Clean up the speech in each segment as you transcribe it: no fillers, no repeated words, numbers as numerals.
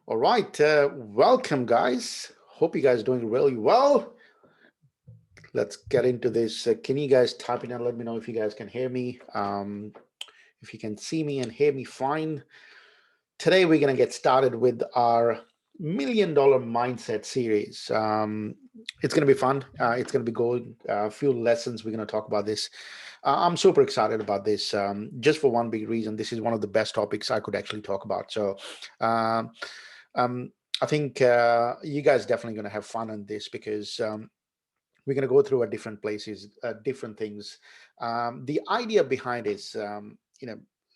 All right, welcome, guys. Hope you guys doing really well. Let's get into this. Can you guys type in and let me know if you guys can hear me? If you can see me and hear me fine. Today, we're going to get started with our $1 million mindset series. It's going to be fun. It's going to be good. A few lessons we're going to talk about this. I'm super excited about this. Just for one big reason, this is one of the best topics I could actually talk about. So, um, um, I think you guys definitely going to have fun on this because we're going to go through at different places, different things. The idea behind is,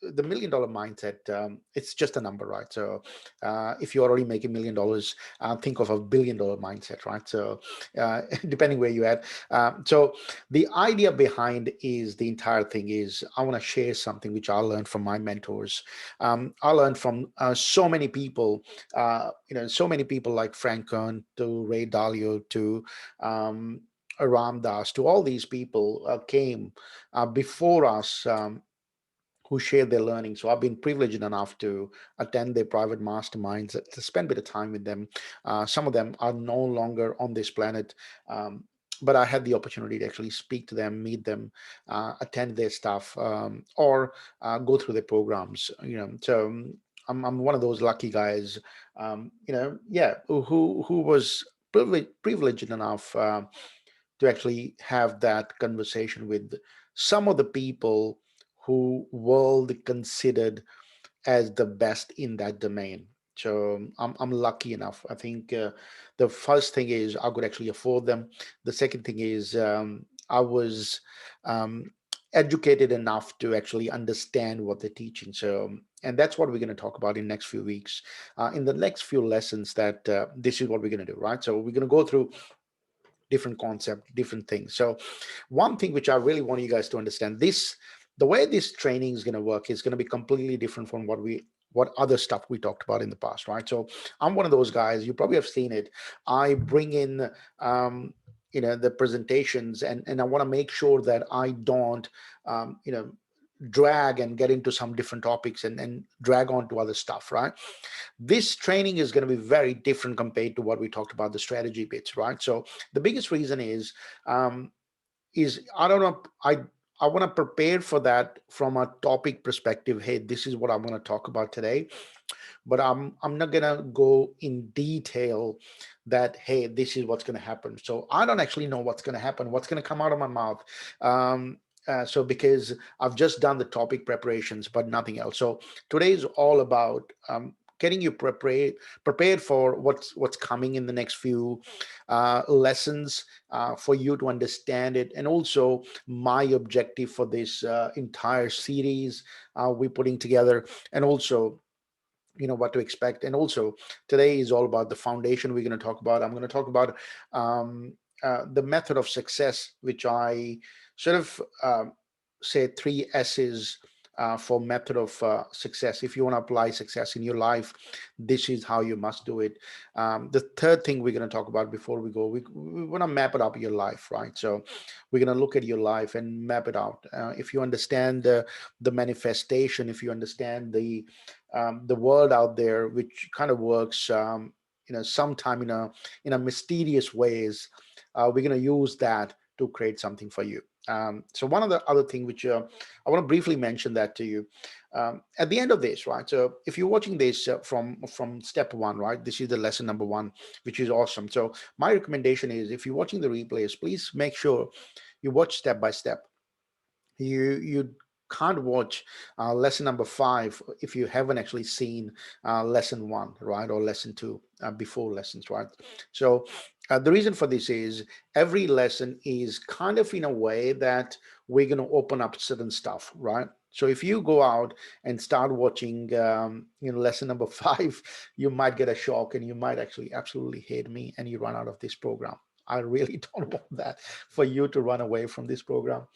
the $1 million mindset. It's just a number, right? So, if you already make $1 million, think of a $1 billion mindset, right? So, depending where you're at. So, the idea behind is the entire thing is I want to share something which I learned from my mentors. I learned from so many people, so many people like Frank Kern to Ray Dalio to Ram Dass, to all these people came before us, who shared their learning. So I've been privileged enough to attend their private masterminds, to spend a bit of time with them. Some of them are no longer on this planet. But I had the opportunity to actually speak to them, meet them, attend their stuff, or go through their programs. So I'm one of those lucky guys. Yeah, who was privileged enough to actually have that conversation with some of the people who world considered as the best in that domain. So I'm lucky enough. I think the first thing is I could actually afford them. The second thing is I was um, educated enough to actually understand what they're teaching. So, and that's what we're going to talk about in next few weeks, in the next few lessons. That this is what we're going to do, right? So we're going to go through different concept, different things. So one thing which I really want you guys to understand, this the way this training is going to work is going to be completely different from what other stuff we talked about in the past, right? So I'm one of those guys, you probably have seen it. I bring in the presentations, and I want to make sure that I don't um, you know drag and get into some different topics and drag on to other stuff, right? This training is going to be very different compared to what we talked about, the strategy bits, right? So the biggest reason um, is I don't know, I want to prepare for that from a topic perspective. Hey, this is what I'm going to talk about today, but I'm not going to go in detail that hey, this is what's going to happen. So I don't actually know what's going to happen, what's going to come out of my mouth. So because I've just done the topic preparations but nothing else. So today is all about getting you prepared for what's coming in the next few lessons, for you to understand it, and also my objective for this entire series we're putting together, and also what to expect. And also today is all about the foundation we're going to talk about. I'm going to talk about um, the method of success, which I sort of say three S's for method of success. If you want to apply success in your life, this is how you must do it. The third thing we're going to talk about before we go, we want to map it up your life, right? So we're going to look at your life and map it out. If you understand the manifestation, if you understand the world out there, which kind of works, sometime in a mysterious ways, we're going to use that to create something for you. So one of the other thing which I want to briefly mention that to you at the end of this, right? So if you're watching this from step one, right, this is the lesson number one, which is awesome. So my recommendation is, if you're watching the replays, please make sure you watch step by step. You can't watch lesson number five if you haven't actually seen lesson one, right, or lesson two before lessons, right? So the reason for this is every lesson is kind of in a way that we're going to open up certain stuff, right? So if you go out and start watching lesson number five, you might get a shock and you might actually absolutely hate me and you run out of this program. I really don't want that for you to run away from this program.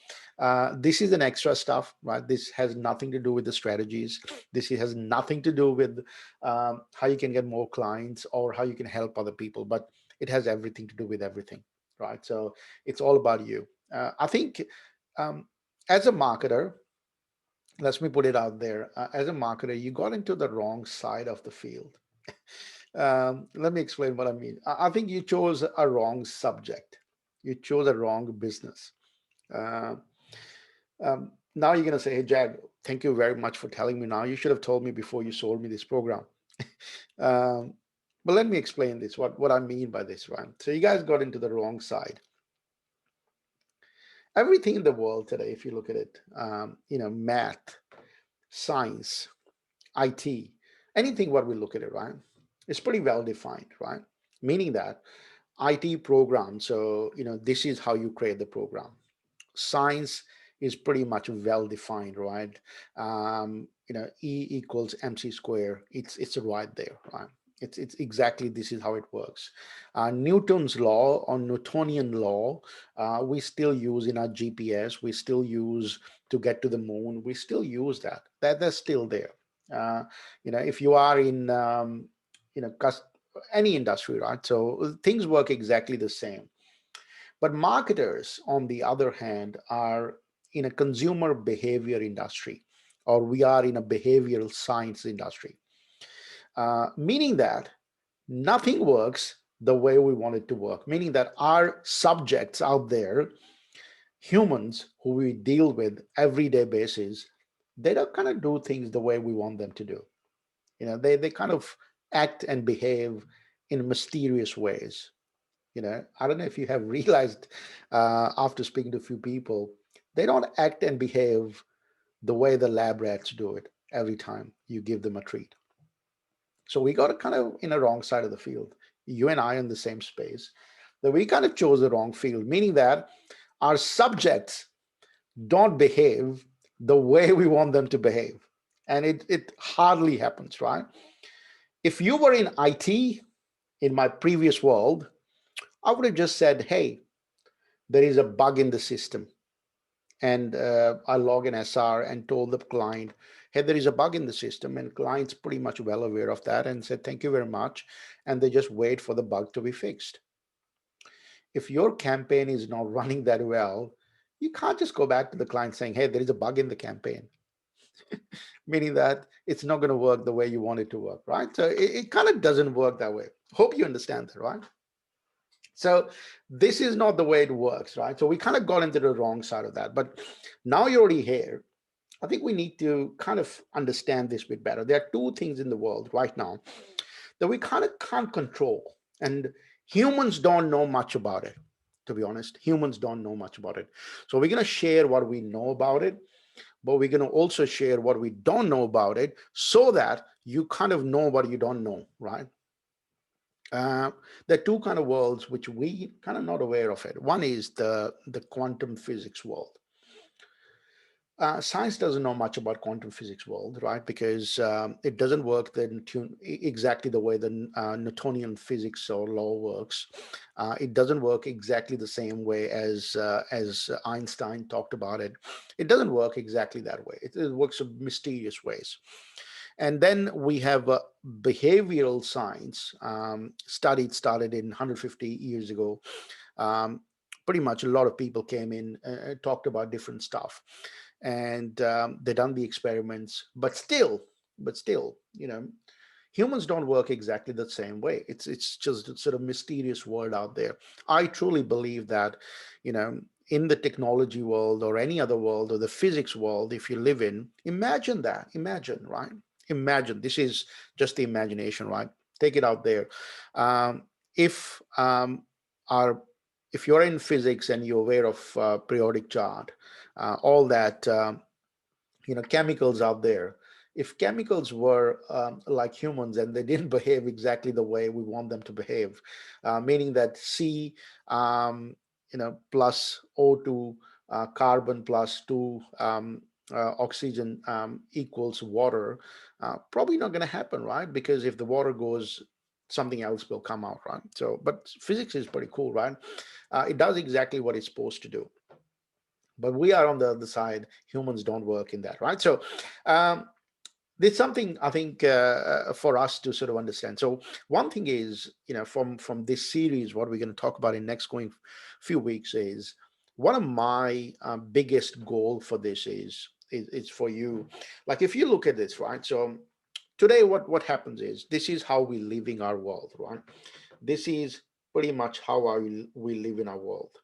This is an extra stuff, right? This has nothing to do with the strategies. This has nothing to do with how you can get more clients or how you can help other people, but it has everything to do with everything, right? So it's all about you. I think um, as a marketer, let me put it out there. As a marketer, you got into the wrong side of the field. Let me explain what I mean. I think you chose a wrong subject. You chose a wrong business. Uh, now you're going to say, hey, Jag, thank you very much for telling me now. You should have told me before you sold me this program. um, but let me explain this, what I mean by this, right? So you guys got into the wrong side. Everything in the world today, if you look at it, math, science, IT, anything what we look at it, right? It's pretty well defined, right? Meaning that IT program, so this is how you create the program. Science is pretty much well defined, right? E equals mc square. It's right there, right? It's exactly this is how it works. Newton's law or Newtonian law, we still use in our GPS. We still use to get to the moon. We still use that. That's still there. If you are in you know any industry, right? So things work exactly the same. But marketers, on the other hand, are in a consumer behavior industry, or we are in a behavioral science industry, meaning that nothing works the way we want it to work, meaning that our subjects out there, humans who we deal with everyday basis, they don't kind of do things the way we want them to do. They kind of act and behave in mysterious ways. I don't know if you have realized, after speaking to a few people, they don't act and behave the way the lab rats do it every time you give them a treat. So we got to kind of in a wrong side of the field. You and I in the same space, that we kind of chose the wrong field, meaning that our subjects don't behave the way we want them to behave. And it hardly happens, right? If you were in IT in my previous world, I would have just said, hey, there is a bug in the system. And I log an SR and told the client, hey, there is a bug in the system. And client's pretty much well aware of that and said, thank you very much. And they just wait for the bug to be fixed. If your campaign is not running that well, you can't just go back to the client saying, hey, there is a bug in the campaign, meaning that it's not going to work the way you want it to work, right? So it kind of doesn't work that way. Hope you understand that, right? So this is not the way it works, right? So we kind of got into the wrong side of that. But now you're already here. I think we need to kind of understand this bit better. There are two things in the world right now that we kind of can't control. And humans don't know much about it, to be honest. Humans don't know much about it. So we're going to share what we know about it, but we're going to also share what we don't know about it so that you kind of know what you don't know, right? Uh, there are two kind of worlds which we kind of not aware of it. One is the quantum physics world. Science doesn't know much about quantum physics world, right? Because it doesn't work exactly the way the Newtonian physics or law works. It doesn't work exactly the same way as Einstein talked about it. It doesn't work exactly that way. It works in mysterious ways. And then we have behavioral science, started in 150 years ago. Um, Pretty much a lot of people came in, talked about different stuff, and they done the experiments. But still, humans don't work exactly the same way. It's just a sort of mysterious world out there. I truly believe that, in the technology world or any other world or the physics world, if you live in, imagine, right? Imagine, this is just the imagination, right? Take it out there. Um, if our if you're in physics and you're aware of periodic chart, all that, chemicals out there. If chemicals were like humans and they didn't behave exactly the way we want them to behave, meaning that C, plus O2, carbon plus two oxygen equals water, probably not going to happen, right? Because if the water goes, something else will come out, right? So, but physics is pretty cool, right? It does exactly what it's supposed to do. But we are on the other side. Humans don't work in that, right? So um, there's something I think for us to sort of understand. So one thing is, from this series, what we're going to talk about in next going few weeks is one of my biggest goal for this is for you. Like if you look at this, right? So today what happens is this is how we live in our world, right? This is pretty much how we live in our world.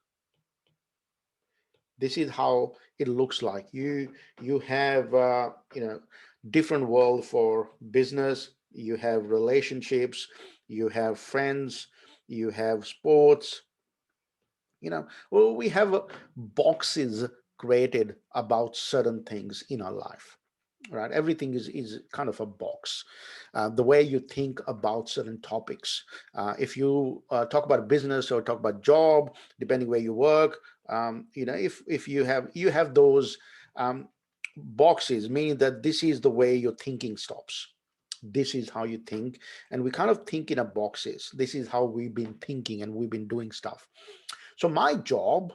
This is how it looks like. You have different world for business. You have relationships, you have friends, you have sports. Well, we have boxes created about certain things in our life, right? Everything is kind of a box. The way you think about certain topics, if you talk about business or talk about job, depending where you work, if you have those um, boxes, meaning that this is the way your thinking stops. This is how you think, and we kind of think in a boxes. This is how we've been thinking and we've been doing stuff. So my job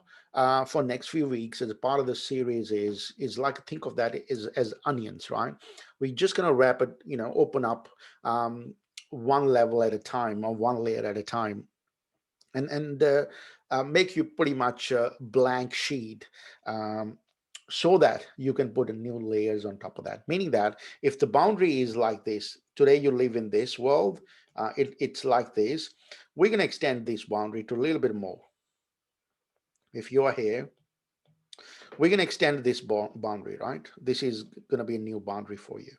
for next few weeks as a part of the series is like, think of that as onions, right? We're just gonna wrap it, open up one level at a time or one layer at a time, and make you pretty much a blank sheet. So that you can put in new layers on top of that, meaning that if the boundary is like this, today you live in this world, it's like this, we're going to extend this boundary to a little bit more. If you are here, we can extend this boundary, right? This is going to be a new boundary for you,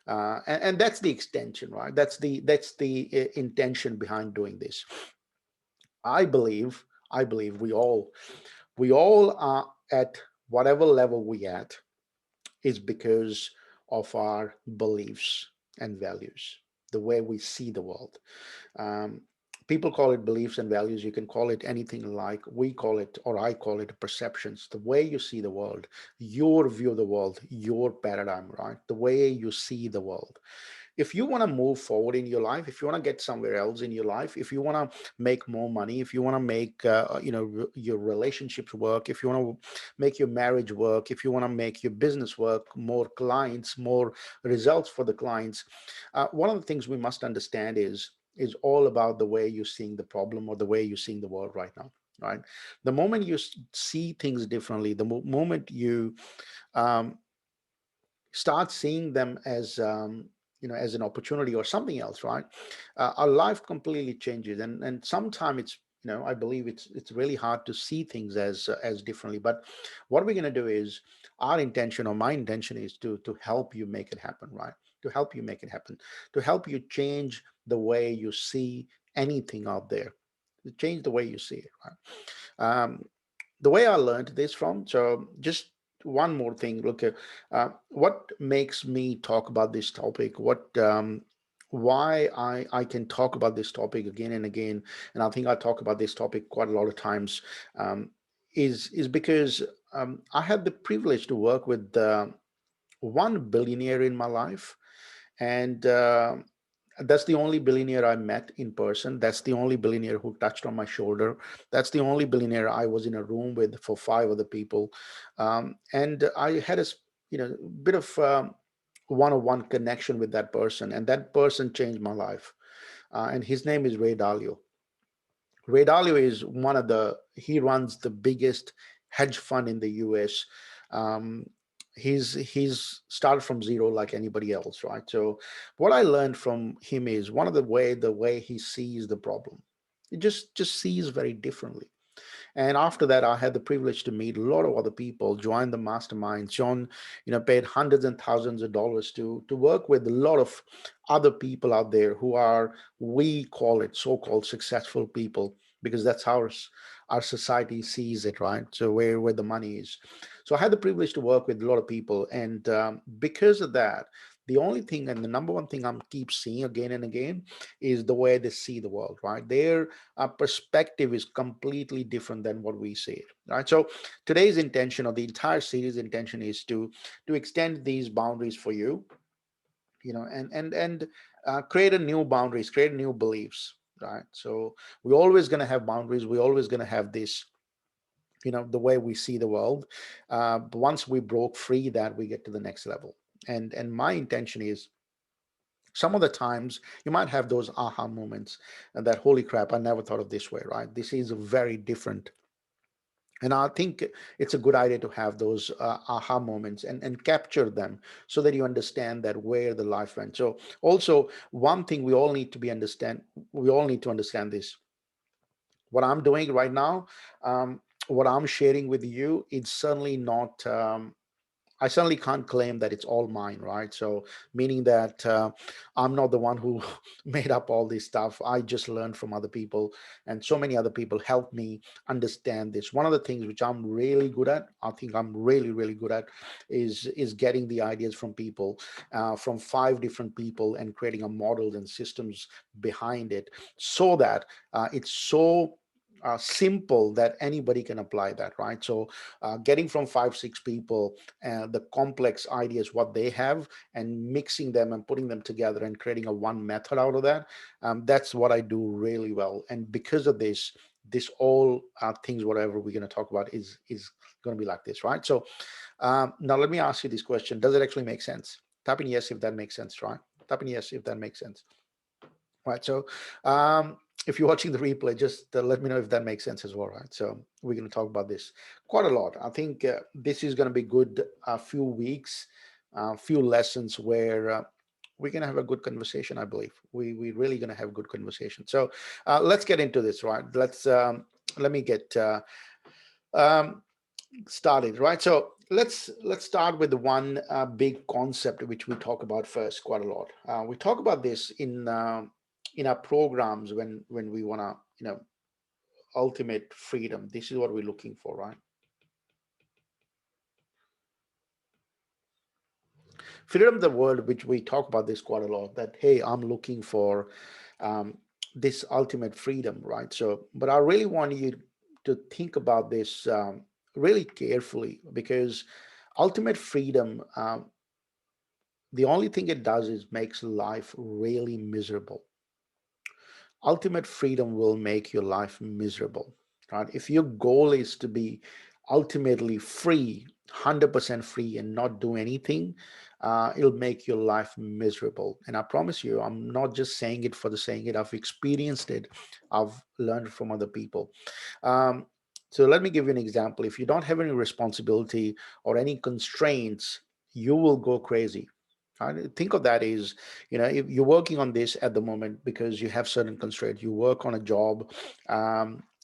and that's the extension, right? That's the intention behind doing this. I believe, I believe we all are at whatever level we at is because of our beliefs and values, the way we see the world. Um, People call it beliefs and values. You can call it anything, like we call it, or I call it, perceptions. The way you see the world, your view of the world, your paradigm, right? The way you see the world. If you want to move forward in your life, if you want to get somewhere else in your life, if you want to make more money, if you want to make your relationships work, if you want to make your marriage work, if you want to make your business work, more clients, more results for the clients, one of the things we must understand is all about the way you're seeing the problem or the way you're seeing the world right now, right? The moment you see things differently, the moment you um, start seeing them as an opportunity or something else, right? Our life completely changes, and sometimes I believe it's really hard to see things as differently. But what we're going to do is, our intention, or my intention, is to help you make it happen, right? To help you make it happen, to help you change the way you see anything out there, to change the way you see it, right? The way I learned this from. So just one more thing. Look, what makes me talk about this topic? Why I can talk about this topic again and again, and I think I talk about this topic quite a lot of times, um, is because I had the privilege to work with one billionaire in my life, and that's the only billionaire I met in person. That's the only billionaire who touched on my shoulder. That's the only billionaire I was in a room with for five other people, and I had bit of one-on-one connection with that person, and that person changed my life. And his name is Ray Dalio. Ray Dalio is he runs the biggest hedge fund in the US. Um, he's started from zero like anybody else, right? So what I learned from him is the way he sees the problem. He just sees very differently. And after that, I had the privilege to meet a lot of other people, join the masterminds. John, paid hundreds and thousands of dollars to work with a lot of other people out there who are, we call it, so-called successful people, because that's how our society sees it, right? So where the money is. So I had the privilege to work with a lot of people, and because of that, the only thing and the number one thing I'm keep seeing again and again is the way they see the world, right? Their perspective is completely different than what we see it, right? So today's intention, or the entire series intention, is to extend these boundaries for you, and create a new boundaries, create new beliefs, right? So we're always going to have boundaries. We're always going to have this, the way we see the world. But once we broke free, that we get to the next level. And my intention is, some of the times you might have those aha moments, and that, holy crap, I never thought of this way, right? This is very different And I think it's a good idea to have those aha moments and capture them so that you understand that where the life went. So also one thing we all need to understand this. What I'm doing right now, um, what I'm sharing with you, it's certainly not I certainly can't claim that it's all mine, right? So, meaning that I'm not the one who made up all this stuff. I just learned from other people, and so many other people helped me understand this. One of the things which I'm really good at, I think I'm really, really good at, is getting the ideas from people, from five different people, and creating a model and systems behind it, so that it's so simple that anybody can apply that, right? So, getting from five, six people the complex ideas what they have and mixing them and putting them together and creating a one method out of that, that's what I do really well. And because of this all things whatever we're going to talk about is going to be like this, right? So now let me ask you this question: does it actually make sense? Tap in yes if that makes sense, right? Tap in yes if that makes sense, right? So if you're watching the replay, just let me know if that makes sense as well, right? So we're going to talk about this quite a lot. I think this is going to be good a few weeks, a few lessons where we're going to have a good conversation. I believe we really going to have a good conversation. So let's get into this, right? Let me get um, started, right? So let's start with the one big concept which we talk about first quite a lot. We talk about this in our programs when we want to, ultimate freedom. This is what we're looking for, right? Freedom of the world, which we talk about this quite a lot. That hey, I'm looking for um, this ultimate freedom, right? So, but I really want you to think about this really carefully, because ultimate freedom, the only thing it does is makes life really miserable. Ultimate freedom will make your life miserable, right? If your goal is to be ultimately free, 100% free, and not do anything, it'll make your life miserable. And I promise you, I'm not just saying it for the saying it. I've experienced it. I've learned from other people. um, so let me give you an example. If you don't have any responsibility or any constraints, you will go crazy. Think of that as, if you're working on this at the moment because you have certain constraints. You work on a job,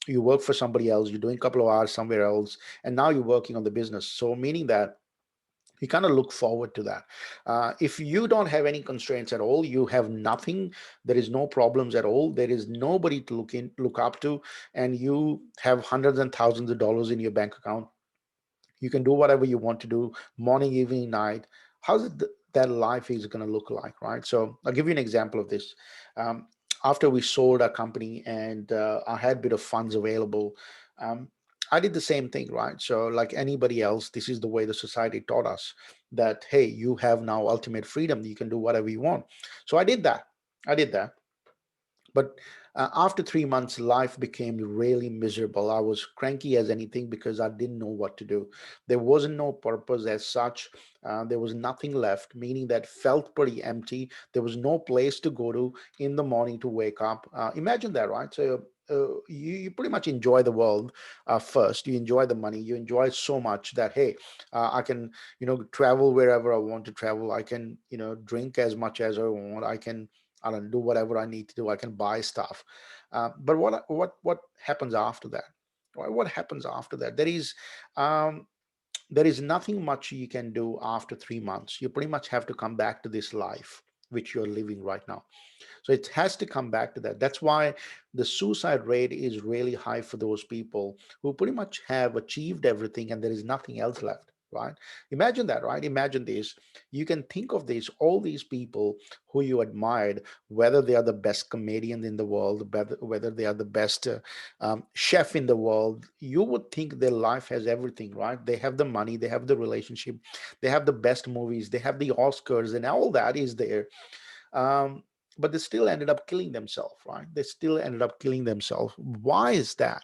you work for somebody else, you're doing a couple of hours somewhere else, and now you're working on the business. So meaning that you kind of look forward to that. If you don't have any constraints at all, you have nothing. There is no problems at all. There is nobody to look up to, and you have hundreds and thousands of dollars in your bank account. You can do whatever you want to do, morning, evening, night. How's that life is going to look like, right? So I'll give you an example of this. um, After we sold our company and I had a bit of funds available, um, I did the same thing, right? So like anybody else, this is the way the society taught us, that hey, you have now ultimate freedom, you can do whatever you want. So I did that. But after 3 months, life became really miserable. I was cranky as anything because I didn't know what to do. There wasn't no purpose as such. There was nothing left, meaning that felt pretty empty. There was no place to go to in the morning to wake up. Imagine that, right? So you pretty much enjoy the world first. You enjoy the money. You enjoy it so much that hey, I can travel wherever I want to travel. I can drink as much as I want. I don't do whatever I need to do. I can buy stuff. But what happens after that? What happens after that? Um, there is nothing much you can do after 3 months. You pretty much have to come back to this life which you're living right now. So it has to come back to that. That's why the suicide rate is really high for those people who pretty much have achieved everything and there is nothing else left, right? Imagine that, right? Imagine this. You can think of this, all these people who you admired, whether they are the best comedian in the world, whether they are the best chef in the world, you would think their life has everything, right? They have the money, they have the relationship, they have the best movies, they have the Oscars, and all that is there. um, but they still ended up killing themselves, right? They still ended up killing themselves. Why is that?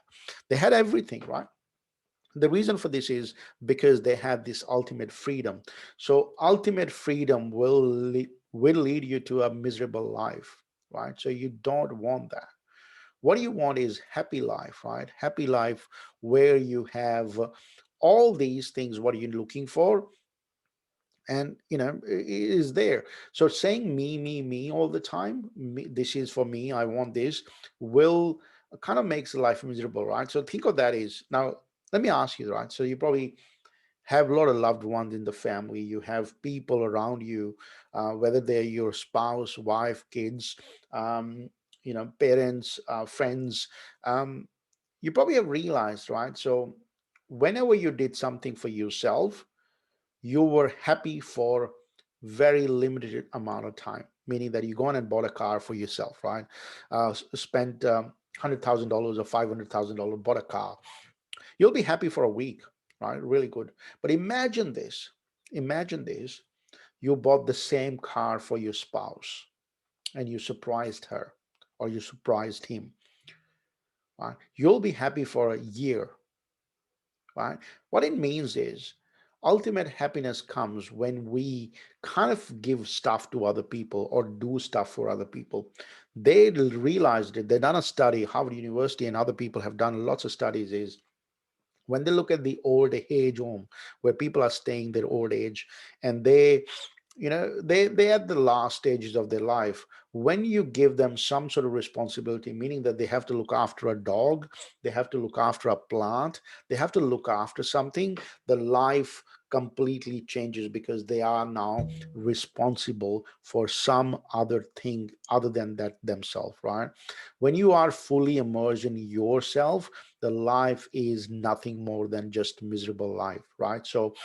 They had everything, right? The reason for this is because they had this ultimate freedom. So ultimate freedom will lead you to a miserable life, right? So you don't want that. What you want is happy life, right? Happy life where you have all these things, what you're looking for, and it is there. So saying me all the time, this is for me, I want this, will kind of makes life miserable, right? So think of that is, now let me ask you, right? So you probably have a lot of loved ones in the family, you have people around you, whether they're your spouse, wife, kids, um, parents, friends. um, you probably have realized, right? So whenever you did something for yourself, you were happy for very limited amount of time, meaning that you go on and bought a car for yourself, right? Spent $100,000 or $500,000, bought a car. You'll be happy for a week, right? Really good. But imagine this, you bought the same car for your spouse and you surprised her or you surprised him, right? You'll be happy for a year, right? What it means is ultimate happiness comes when we kind of give stuff to other people or do stuff for other people. They realized it. They've done a study, Harvard University and other people have done lots of studies, is when they look at the old age home where people are staying their old age, and they at the last stages of their life, when you give them some sort of responsibility, meaning that they have to look after a dog, they have to look after a plant, they have to look after something, the life completely changes because they are now responsible for some other thing other than that themselves, right? When you are fully immersed in yourself, the life is nothing more than just miserable life, right? So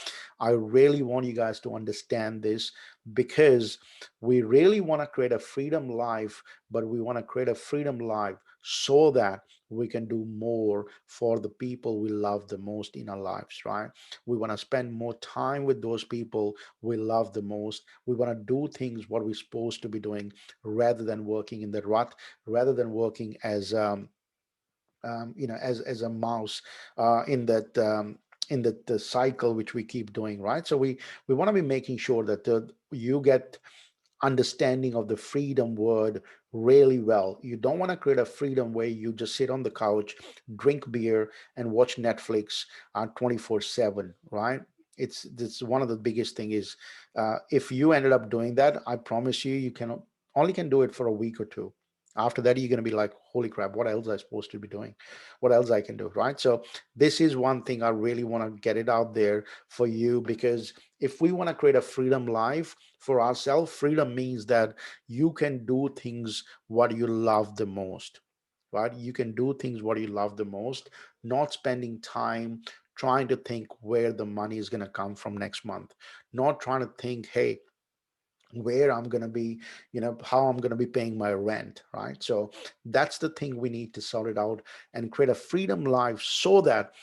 I really want you guys to understand this, because we really want to create a freedom life, but we want to create a freedom life so that we can do more for the people we love the most in our lives, right? We want to spend more time with those people we love the most. We want to do things what we're supposed to be doing, rather than working in the rut, rather than working as a mouse in the cycle which we keep doing, right? So we want to be making sure that you get understanding of the freedom word really well. You don't want to create a freedom where you just sit on the couch, drink beer, and watch Netflix 24/7, right? It's one of the biggest thing is, if you ended up doing that, I promise you, you can only can do it for a week or two. After that, you're going to be like, holy crap, what else am I supposed to be doing? What else I can do, right? So this is one thing I really want to get it out there for you, because if we want to create a freedom life for ourselves, freedom means that you can do things what you love the most, right? You can do things what you love the most, not spending time trying to think where the money is going to come from next month, not trying to think, hey, where I'm going to be, how I'm going to be paying my rent, right? So that's the thing we need to sort it out and create a freedom life so that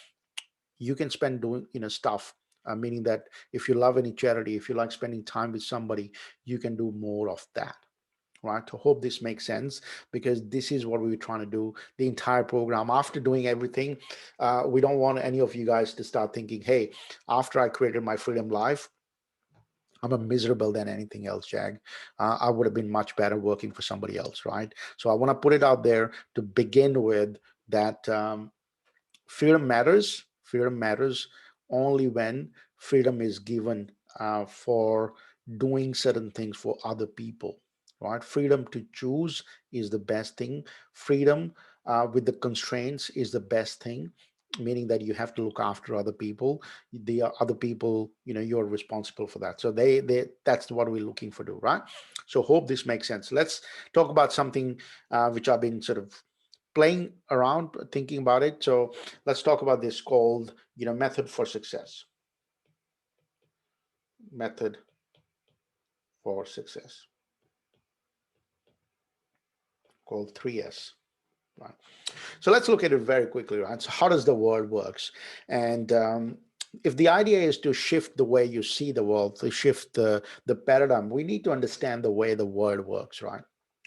you can spend doing stuff, meaning that if you love any charity, if you like spending time with somebody, you can do more of that, right? I hope this makes sense, because this is what we were trying to do the entire program. After doing everything, we don't want any of you guys to start thinking, hey, after I created my freedom life, I'm a miserable than anything else, Jag. I would have been much better working for somebody else, right? So I want to put it out there to begin with, that freedom matters. Freedom matters only when freedom is given for doing certain things for other people, right? Freedom to choose is the best thing. Freedom with the constraints is the best thing, meaning that you have to look after other people. The other people, you're responsible for that. So that's what we're looking for, do right? So hope this makes sense. Let's talk about something which I've been sort of playing around, thinking about it. So let's talk about this called, method for success. Method for success, called 3S. Right. So let's look at it very quickly, right? So how does the world works? And if the idea is to shift the way you see the world, to shift the paradigm, we need to understand the way the world works, right?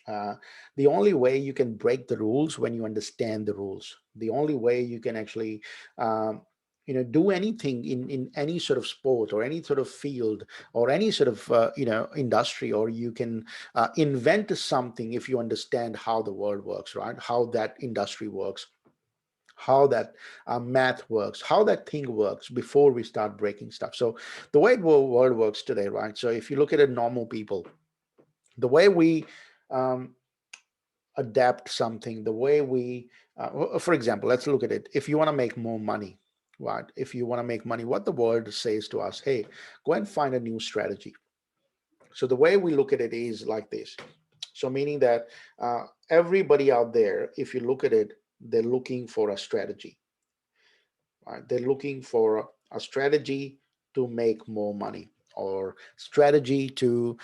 Uh, the only way you can break the rules when you understand the rules. The only way you can actually, um, do anything in any sort of sport or any sort of field or any sort of industry, or you can invent something if you understand how the world works, right? How that industry works, how that math works, how that thing works before we start breaking stuff. So the way the world works today, right? So if you look at it, normal people, the way we um, adapt something, the way we, for example, let's look at it. If you want to make more money, right? If you want to make money, what the world says to us, hey, go and find a new strategy. So the way we look at it is like this. So meaning that everybody out there, if you look at it, they're looking for a strategy, right? They're looking for a strategy to make more money, or strategy to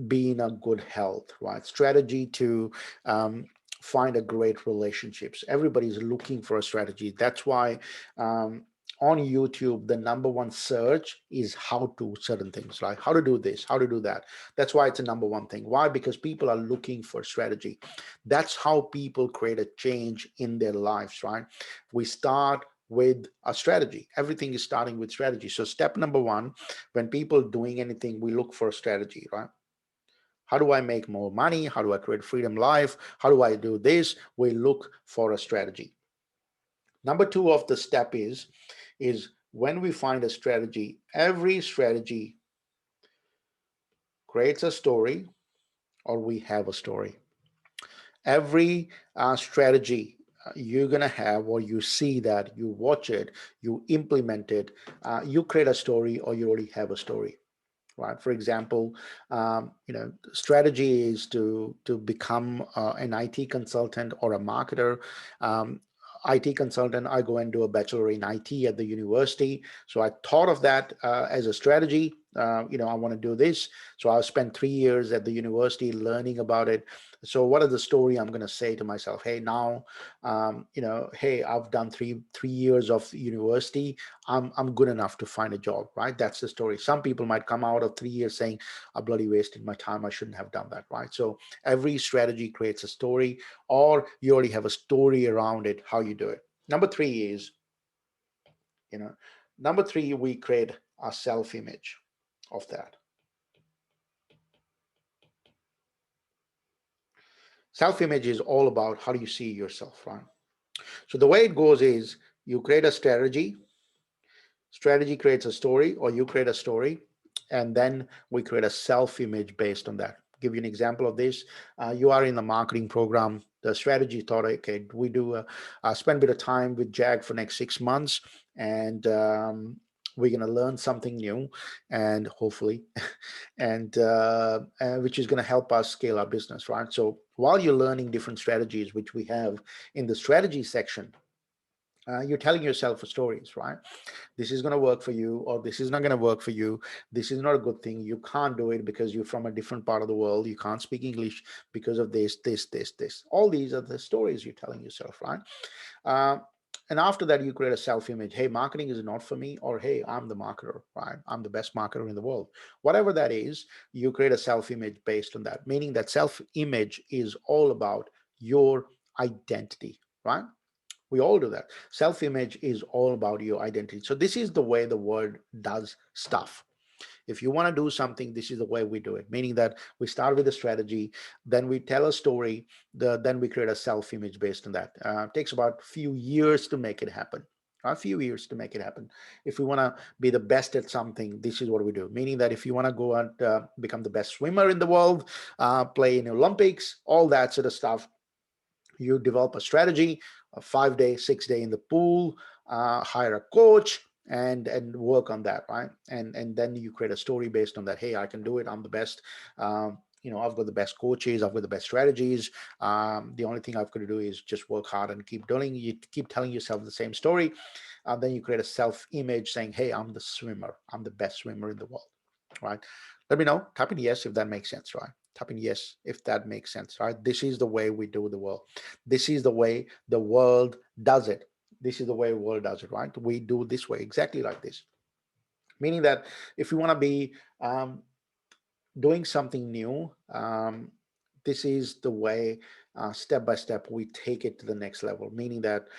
be in a good health, right? Strategy to find a great relationships. Everybody's looking for a strategy. That's why um, on YouTube, the number one search is how to certain things, like how to do this, how to do that. That's why it's a number one thing. Why? Because people are looking for strategy. That's how people create a change in their lives, right? We start with a strategy. Everything is starting with strategy. So step number one, when people doing anything, we look for a strategy, right? How do I make more money? How do I create freedom life? How do I do this? We look for a strategy. Number two of the step is when we find a strategy, every strategy creates a story, or we have a story. Every strategy you're going to have, or you see that, you watch it, you implement it, you create a story, or you already have a story, right? For example, strategy is to become an IT consultant or a marketer. um, IT consultant, I go and do a bachelor in IT at the university. So I thought of that as a strategy. I want to do this. So I'll spend 3 years at the university learning about it. So what is the story I'm going to say to myself? Hey, now, hey, I've done three years of university. I'm good enough to find a job, right? That's the story. Some people might come out of 3 years saying, I bloody wasted my time. I shouldn't have done that, right? So every strategy creates a story, or you already have a story around it, how you do it. Number three is, you know, number three, we create a self-image of that. Self-image is all about how do you see yourself, right? So the way it goes is you create a strategy creates a story, or you create a story, and then we create a self-image based on that. Give you an example of this. You are in the marketing program. The strategy thought, okay, we do spend a bit of time with Jag for next 6 months, and we're going to learn something new, and hopefully, and which is going to help us scale our business, right? So while you're learning different strategies, which we have in the strategy section, you're telling yourself stories, right? This is going to work for you, or this is not going to work for you. This is not a good thing. You can't do it because you're from a different part of the world. You can't speak English because of this. All these are the stories you're telling yourself, right? uh, and after that, you create a self-image. Hey, marketing is not for me, or hey, I'm the marketer, right? I'm the best marketer in the world. Whatever that is, you create a self-image based on that, meaning that self-image is all about your identity, right? We all do that. Self-image is all about your identity. So this is the way the world does stuff. If you want to do something, this is the way we do it, meaning that we start with a strategy, then we tell a story, then we create a self-image based on that. It takes about a few years to make it happen. A few years to make it happen. If we want to be the best at something, this is what we do. Meaning that if you want to go and become the best swimmer in the world, play in the Olympics, all that sort of stuff, you develop a strategy, a 5 day, 6 day in the pool, hire a coach, and work on that, right? And then you create a story based on that. Hey, I can do it. I'm the best. I've got the best coaches. I've got the best strategies. The only thing I've got to do is just work hard and keep doing. You keep telling yourself the same story. Then you create a self-image saying, "Hey, I'm the swimmer. I'm the best swimmer in the world." Right? Let me know. Type in yes if that makes sense, right? Type in yes if that makes sense, right? This is the way we do the world. This is the way the world does it. This is the way the world does it, right? We do this way, exactly like this. Meaning that if you want to be doing something new, this is the way, step by step, we take it to the next level. Meaning that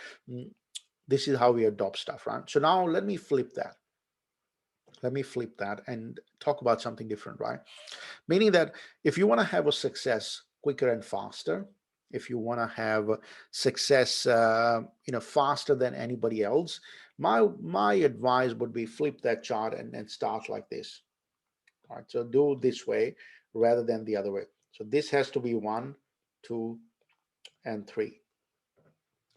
This is how we adopt stuff, right? So now let me flip that. Let me flip that and talk about something different, right? Meaning that if you want to have a success quicker and faster, if you want to have success, faster than anybody else, my advice would be flip that chart and start like this. All right, so do this way rather than the other way. So this has to be 1, 2, and 3.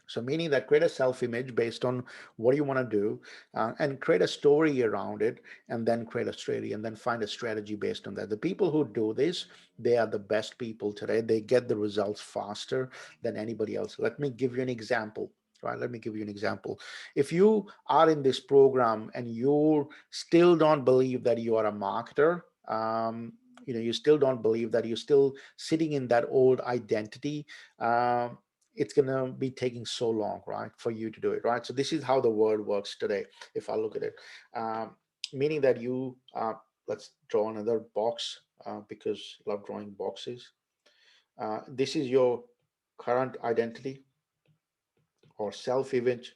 So meaning that create a self-image based on what you want to do, and create a story around it, and then create a strategy, and then find a strategy based on that. The people who do this, they are the best people today. They get the results faster than anybody else. Let me give you an example. Right, let me give you an example. If you are in this program and you still don't believe that you are a marketer, you still don't believe that, you're still sitting in that old identity, it's going to be taking so long, right, for you to do it, right? So this is how the world works today, if I look at it. Meaning that let's draw another box, because I love drawing boxes. This is your current identity or self-image,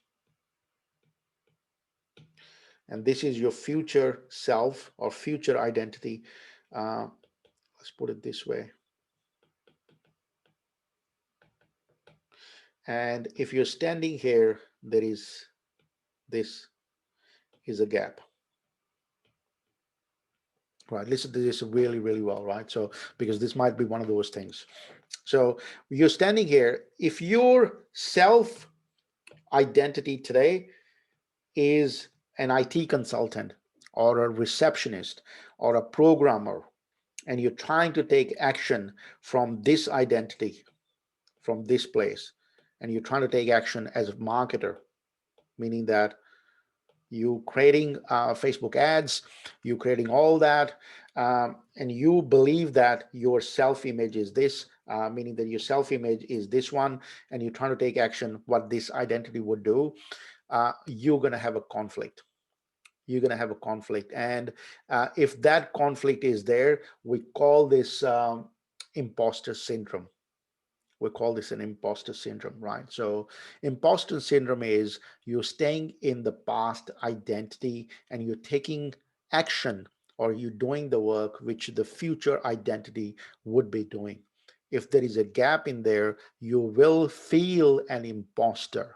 and this is your future self or future identity. Let's put it this way. And if you're standing here, this is a gap. Right, listen to this really, really well, right? So, because this might be one of those things. So you're standing here. If your self identity today is an IT consultant or a receptionist or a programmer, and you're trying to take action from this identity, from this place, and you're trying to take action as a marketer, meaning that you creating Facebook ads, you creating all that, and you believe that your self-image is this, meaning that your self-image is this one, and you're trying to take action what this identity would do, you're going to have a conflict. You're going to have a conflict. And if that conflict is there, we call this imposter syndrome. We call this an imposter syndrome, right? So imposter syndrome is you're staying in the past identity and you're taking action, or you're doing the work which the future identity would be doing. If there is a gap in there, you will feel an imposter,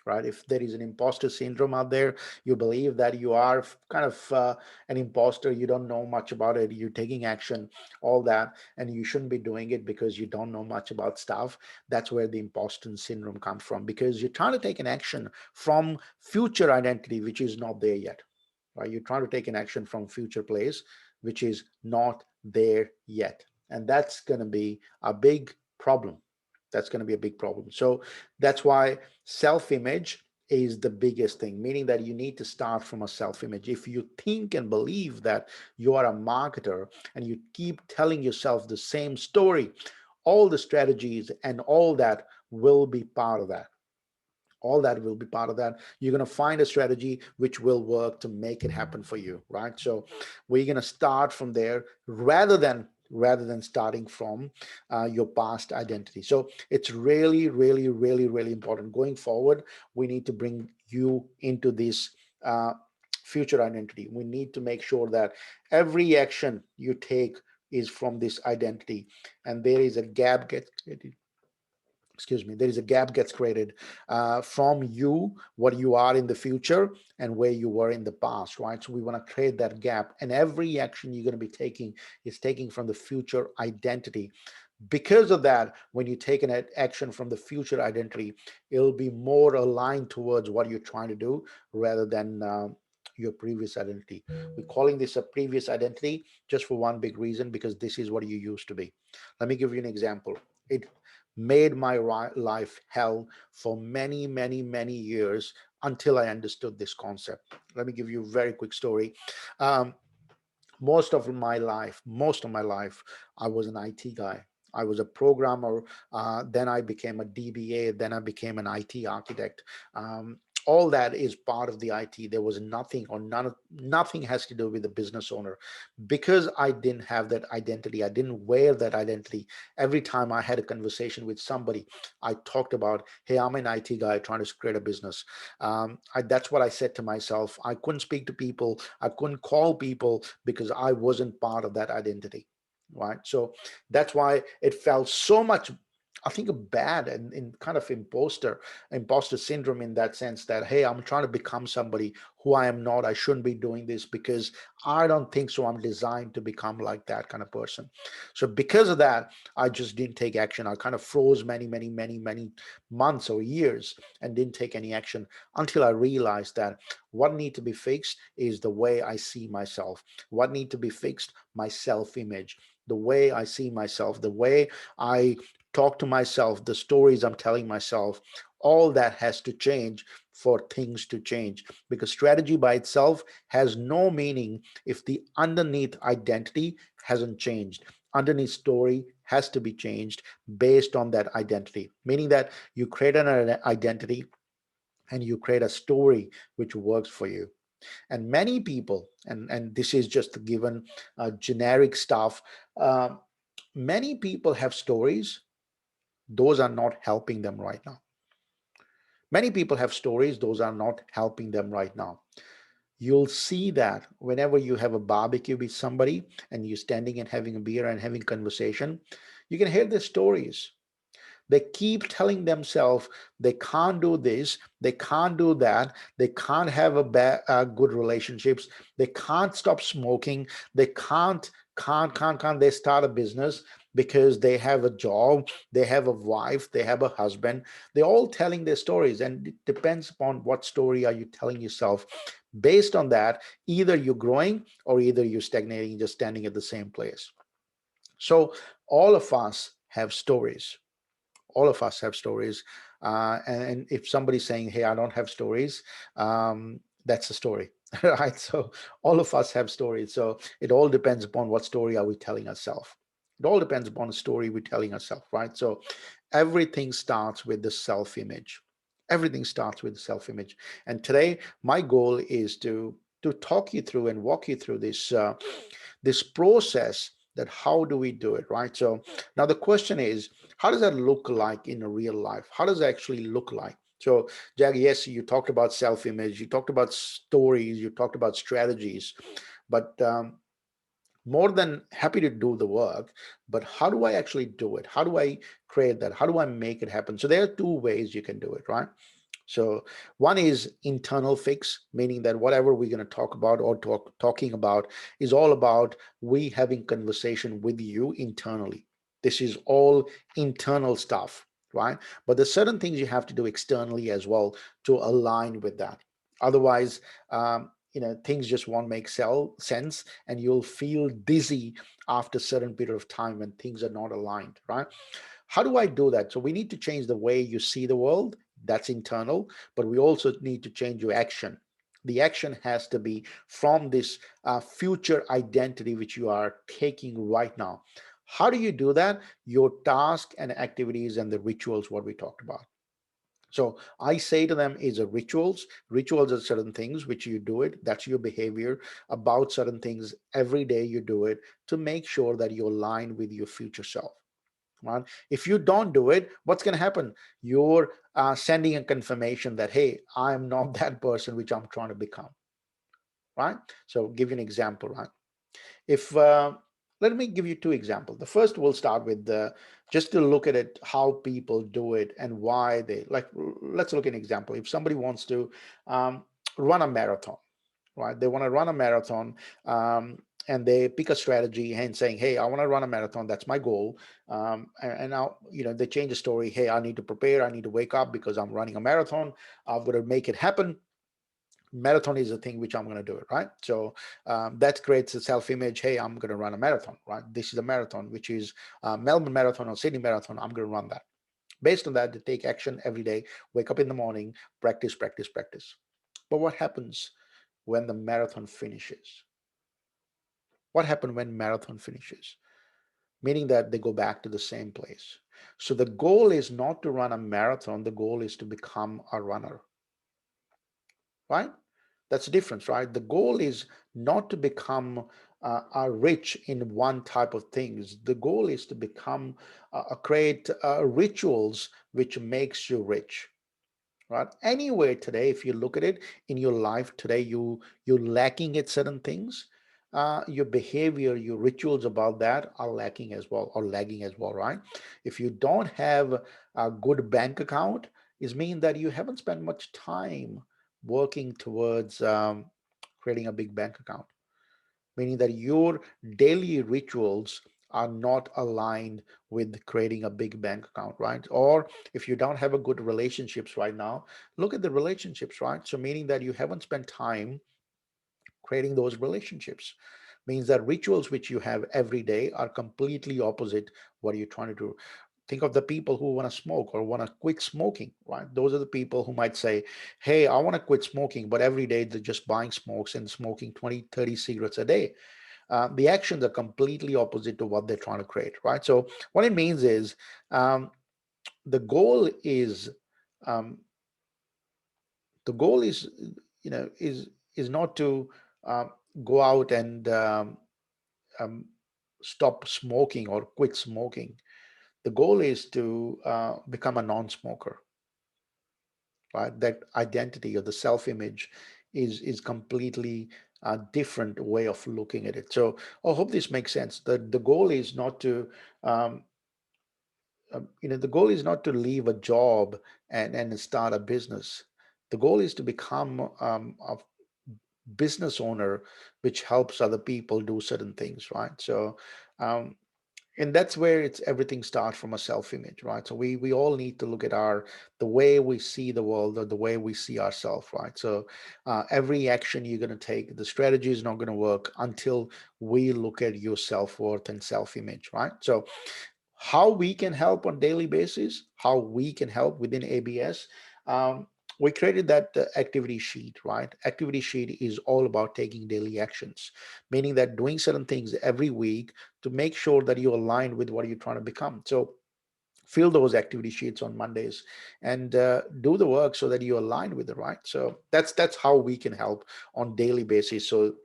right? If there is an imposter syndrome out there, you believe that you are kind of an imposter, you don't know much about it, you're taking action, all that, and you shouldn't be doing it because you don't know much about stuff. That's where the imposter syndrome comes from, because you're trying to take an action from future identity which is not there yet, right? You're trying to take an action from future place which is not there yet, and that's going to be a big problem. That's going to be a big problem. So that's why self-image is the biggest thing, meaning that you need to start from a self-image. If you think and believe that you are a marketer and you keep telling yourself the same story, all the strategies and all that will be part of that. All that will be part of that. You're going to find a strategy which will work to make it happen for you, right? So we're going to start from there rather than starting from your past identity. So it's really, really, really, really important. Going forward, we need to bring you into this future identity. We need to make sure that every action you take is from this identity, and there is a gap gets created. Excuse me, there is a gap gets created from you, what you are in the future and where you were in the past, right? So we want to create that gap, and every action you're going to be taking is taking from the future identity. Because of that, when you take an action from the future identity, it'll be more aligned towards what you're trying to do rather than your previous identity. We're calling this a previous identity just for one big reason, because this is what you used to be. Let me give you an example. It made my life hell for many, many, many years until I understood this concept. Let me give you a very quick story. Um, most of my life, I was an IT guy. I was a programmer. Then I became a DBA. Then I became an IT architect. All that is part of the IT. There was nothing or nothing has to do with the business owner, because I didn't have that identity. I didn't wear that identity. Every time I had a conversation with somebody, I talked about, hey, I'm an IT guy trying to create a business. That's what I said to myself. I couldn't speak to people. I couldn't call people because I wasn't part of that identity. Right. So that's why it felt so much, I think, bad and kind of imposter syndrome, in that sense that, hey, I'm trying to become somebody who I am not. I shouldn't be doing this because I don't think so. I'm designed to become like that kind of person. So because of that, I just didn't take action. I kind of froze many months or years and didn't take any action until I realized that what need to be fixed is the way I see myself. What need to be fixed? My self-image, the way I see myself, the way I talk to myself, the stories I'm telling myself. All that has to change for things to change, because strategy by itself has no meaning if the underneath identity hasn't changed. Underneath story has to be changed based on that identity, meaning that you create an identity and you create a story which works for you. And many people, and this is just given generic stuff, uh, many people have stories. Those are not helping them right now. Many people have stories. Those are not helping them right now. You'll see that whenever you have a barbecue with somebody and you're standing and having a beer and having conversation, you can hear their stories. They keep telling themselves they can't do this, they can't do that, they can't have good relationships, they can't stop smoking, they can't. They start a business because they have a job, they have a wife, they have a husband. They're all telling their stories, and it depends upon what story are you telling yourself. Based on that, either you're growing or either you're stagnating, just standing at the same place. So all of us have stories. All of us have stories. And if somebody's saying, hey, I don't have stories, that's a story. Right? So all of us have stories. So it all depends upon what story are we telling ourselves. It all depends upon the story we're telling ourselves, right? So everything starts with the self-image. Everything starts with self-image. And today my goal is to talk you through and walk you through this process, that how do we do it, right? So now the question is, how does that look like in a real life? How does it actually look like? So, Jag, yes, you talked about self-image, you talked about stories, you talked about strategies, but more than happy to do the work. But how do I actually do it? How do I create that? How do I make it happen? So there are two ways you can do it, right? So one is internal fix, meaning that whatever we're going to talk about or talking about is all about we having conversation with you internally. This is all internal stuff, right? But there's certain things you have to do externally as well to align with that. Otherwise, things just won't make sense, and you'll feel dizzy after a certain period of time when things are not aligned, right? How do I do that? So we need to change the way you see the world. That's internal, but we also need to change your action. The action has to be from this future identity which you are taking right now. How do you do that? Your task and activities and the rituals, what we talked about. So I say to them is a rituals. Rituals are certain things which you do it. That's your behavior about certain things. Every day you do it to make sure that you're aligned with your future self. Right? If you don't do it, what's going to happen? You're sending a confirmation that, hey, I'm not that person which I'm trying to become. Right? So give you an example. Right? If Let me give you two examples. The first, we'll start with just to look at it, how people do it and why they like. Let's look at an example. If somebody wants to run a marathon, right? They want to run a marathon, and they pick a strategy and saying, hey, I want to run a marathon. That's my goal. And now, they change the story. Hey, I need to prepare. I need to wake up because I'm running a marathon. I've got to make it happen. Marathon is a thing which I'm going to do it, right? So that creates a self-image. Hey, I'm going to run a marathon, right? This is a marathon, which is Melbourne Marathon or Sydney Marathon. I'm going to run that. Based on that, they take action every day, wake up in the morning, practice, practice, practice. But what happens when the marathon finishes? What happened when marathon finishes? Meaning that they go back to the same place. So the goal is not to run a marathon. The goal is to become a runner. right? That's the difference, right? The goal is not to become rich in one type of things. The goal is to become create rituals which makes you rich, right? Anyway, today, if you look at it in your life today, you're lacking at certain things. Your behavior, your rituals about that are lacking as well, or lagging as well, right? If you don't have a good bank account, it means that you haven't spent much time working towards creating a big bank account, meaning that your daily rituals are not aligned with creating a big bank account, right? Or if you don't have a good relationships right now, look at the relationships, right? So meaning that you haven't spent time creating those relationships, means that rituals which you have every day are completely opposite what you're trying to do. Think of the people who want to smoke or want to quit smoking, right? Those are the people who might say, hey, I want to quit smoking, but every day they're just buying smokes and smoking 20, 30 cigarettes a day. The actions are completely opposite to what they're trying to create, right? So what it means is um, the goal is um, the goal is you know is not to um, go out and um, stop smoking or quit smoking. The goal is to become a non-smoker, right? That identity or the self-image is completely a different way of looking at it. So I hope this makes sense. The goal is not to um, the goal is not to leave a job and start a business. The goal is to become a business owner which helps other people do certain things, right? So um, and that's where it's everything starts from a self-image, right? So we all need to look at our the way we see the world or the way we see ourselves, right? So every action you're going to take, the strategy is not going to work until we look at your self-worth and self-image, right? So how we can help on daily basis, how we can help within ABS. We created that activity sheet, right? Activity sheet is all about taking daily actions, meaning that doing certain things every week to make sure that you align with what you're trying to become. So fill those activity sheets on Mondays and do the work so that you align with it, right? So that's how we can help on daily basis. So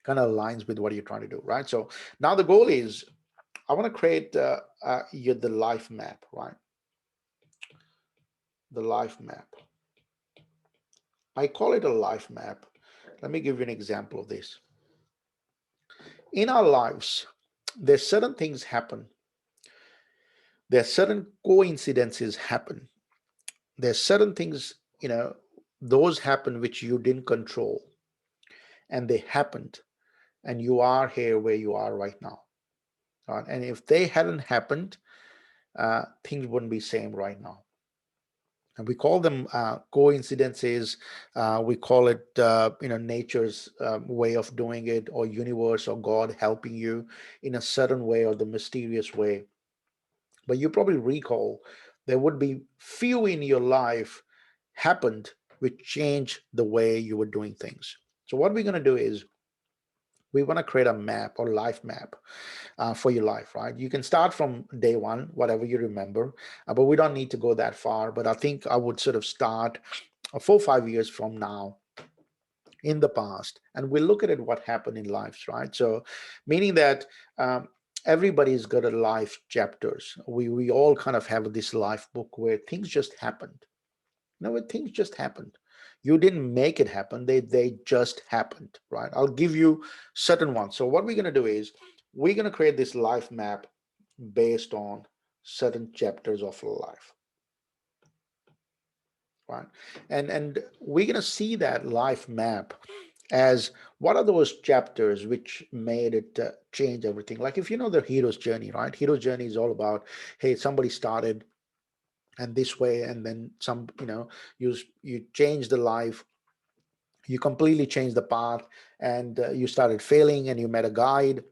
kind of aligns with what you're trying to do, right? So now the goal is I want to create the life map, right? The life map. I call it a life map. Let me give you an example of this. In our lives, there's certain things happen. There's certain coincidences happen. There's certain things, those happen which you didn't control, and they happened, and you are here where you are right now. Right? And if they hadn't happened, things wouldn't be same right now. And we call them coincidences. We call it nature's way of doing it, or universe or God helping you in a certain way or the mysterious way. But you probably recall there would be few in your life happened which changed the way you were doing things. So what we're going to do is we want to create a map or life map for your life, right? You can start from day one, whatever you remember, but we don't need to go that far. But I think I would sort of start 4 or 5 years from now in the past, and we'll look at it what happened in lives, right? So, meaning that everybody's got a life chapters. We all kind of have this life book where things just happened. No, things just happened. You didn't make it happen. They just happened, right? I'll give you certain ones. So what we're going to do is we're going to create this life map based on certain chapters of life, right? And we're going to see that life map as what are those chapters which made it change everything. Like if you know the hero's journey, right? Hero's journey is all about, hey, somebody started and this way, and then some, you change the life, you completely changed the path, and you started failing, and you met a guide,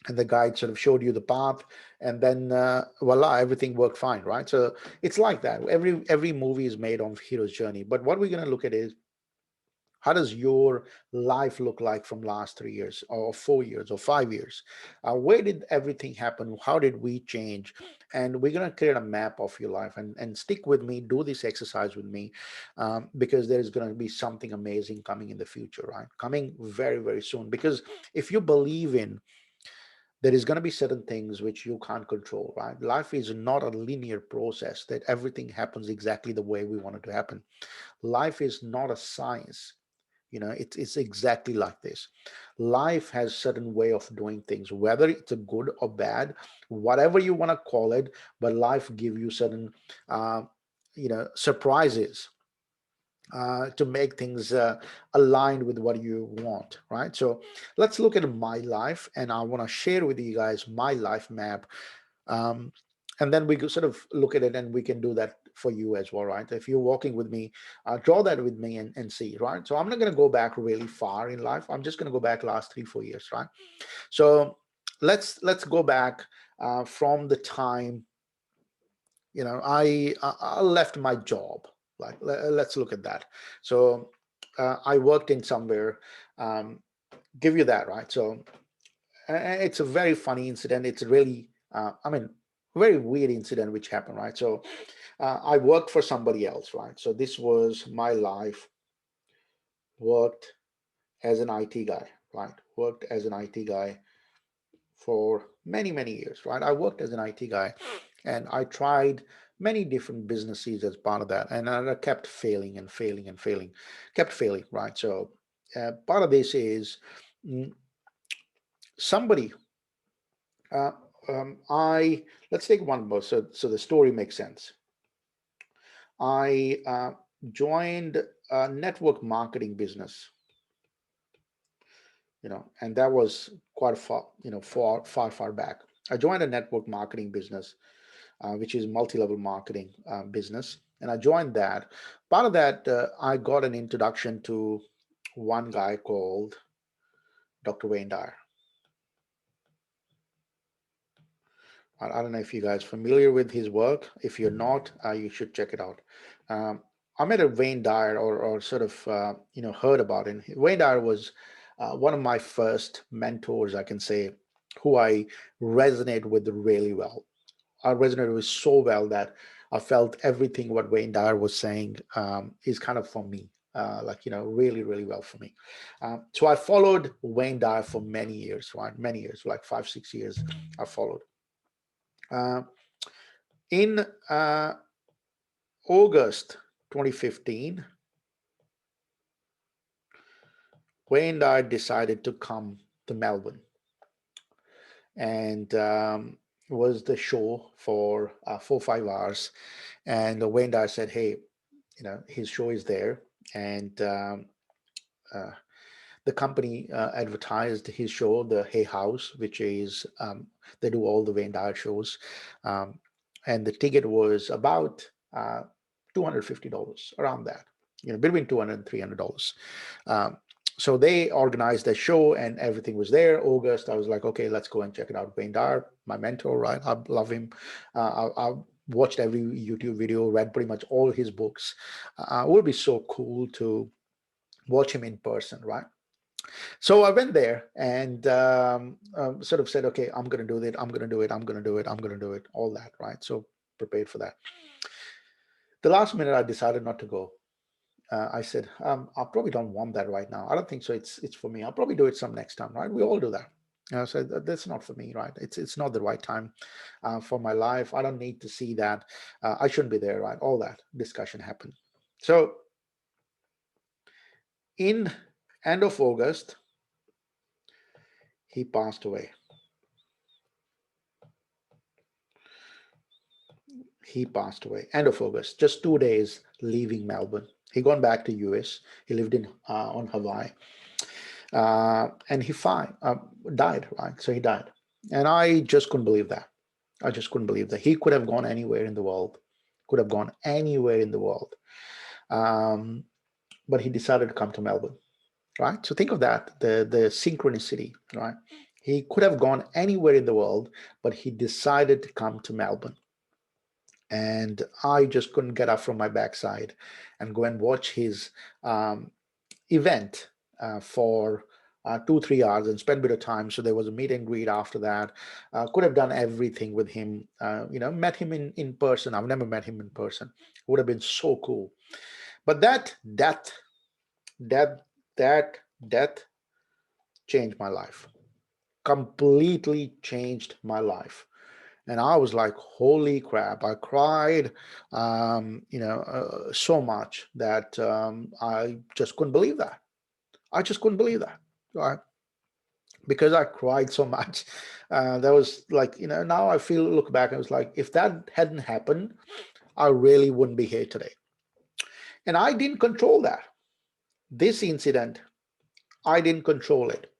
and the guide sort of showed you the path, and then voila, everything worked fine, right? So it's like that. Every movie is made on hero's journey, but what we're going to look at is How does your life look like from last 3 years or 4 years or 5 years? Where did everything happen? How did we change? And we're going to create a map of your life, and stick with me, do this exercise with me, because there is going to be something amazing coming in the future, right? Coming very, very soon. Because if you believe in, there is going to be certain things which you can't control, right? Life is not a linear process that everything happens exactly the way we want it to happen. Life is not a science. It's exactly like this. Life has certain way of doing things, whether it's a good or bad, whatever you want to call it, but life give you certain surprises, to make things aligned with what you want, right? So let's look at my life, and I want to share with you guys my life map. um, and then we could sort of look at it, and we can do that for you as well, right? If you're walking with me, draw that with me, and see, right? So I'm not going to go back really far in life. I'm just going to go back last 3 4 years, right? So let's go back, from the time, I left my job. Like, let's look at that. So I worked in somewhere, um, give you that, right? So it's a very funny incident. It's really, I mean, very weird incident which happened, right? So I worked for somebody else, right? So this was my life. Worked as an IT guy, right? Worked as an IT guy for many, many years, right? I worked as an IT guy, and I tried many different businesses as part of that, and I kept failing and failing and failing, kept failing, right? So part of this is, mm, somebody, uh, I let's take one more, so the story makes sense. I joined a network marketing business, and that was quite far, far, far, far back. I joined a network marketing business, which is multi-level marketing business, and I joined that. Part of that, I got an introduction to one guy called Dr. Wayne Dyer. I don't know if you guys are familiar with his work. If you're not, you should check it out. Um, I met a Wayne Dyer, or sort of heard about him. Wayne Dyer was one of my first mentors, I can say, who I resonate with really well. I resonated with so well that I felt everything what Wayne Dyer was saying is kind of for me. Like, really, really well for me. So I followed Wayne Dyer for many years, right? Many years, like 5 6 years. I followed. Uh, in August 2015, Wayne Dyer decided to come to Melbourne, and was the show for 4 5 hours. And Wayne Dyer said, "Hey, his show is there," and uh, the company advertised his show, the Hay House, which is, they do all the Wayne Dyer shows, um, and the ticket was about $250, around that, between $200 and $300. Um, so they organized the show, and everything was there. August, I was like, okay, let's go and check it out. Wayne Dyer, my mentor, right? I love him. I watched every YouTube video, read pretty much all his books. It would be so cool to watch him in person, right? So I went there, and sort of said, okay, I'm going to do it. I'm going to do it. I'm going to do it. I'm going to do it. All that, right? So prepared for that. The last minute, I decided not to go. I said, I probably don't want that right now. I don't think so. It's for me. I'll probably do it some next time, right? We all do that. So that's not for me, right? It's not the right time for my life. I don't need to see that. I shouldn't be there, right? All that discussion happened. So in end of August, he passed away. He passed away end of August, just 2 days leaving Melbourne. He gone back to US. He lived in on Hawaii, and he died. Right, so he died, and I just couldn't believe that. I just couldn't believe that he could have gone anywhere in the world, could have gone anywhere in the world, um, but he decided to come to Melbourne. Right, so think of that, the synchronicity. Right, he could have gone anywhere in the world, but he decided to come to Melbourne. And I just couldn't get up from my backside and go and watch his um, event for 2-3 hours and spent a bit of time. So there was a meet and greet after that. Could have done everything with him. Met him in person. I've never met him in person. Would have been so cool. But that that that death changed my life. Completely changed my life. And I was like, holy crap. I cried, so much that I just couldn't believe that. I just couldn't believe that. Right? Because I cried so much. That was like, now I feel, look back, I was like, if that hadn't happened, I really wouldn't be here today. And I didn't control that. This incident, I didn't control it.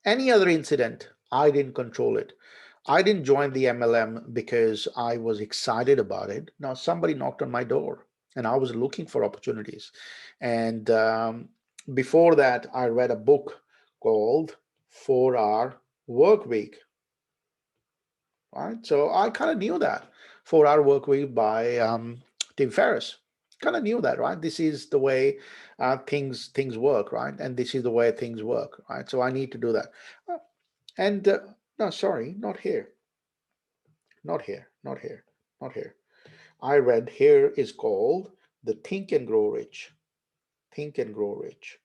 Any other incident, I didn't control it. I didn't join the MLM because I was excited about it. Now, somebody knocked on my door and I was looking for opportunities. And before that, I read a book called 4 Hour Work Week. Right? So I kind of knew that 4 Hour Work Week by Tim Ferriss. Kind of knew that, right? This is the way things work, right? And this is the way things work, right? So I need to do that. And no, sorry, not here, not here, not here, not here. I read here is called the Think and Grow Rich. Think and Grow Rich.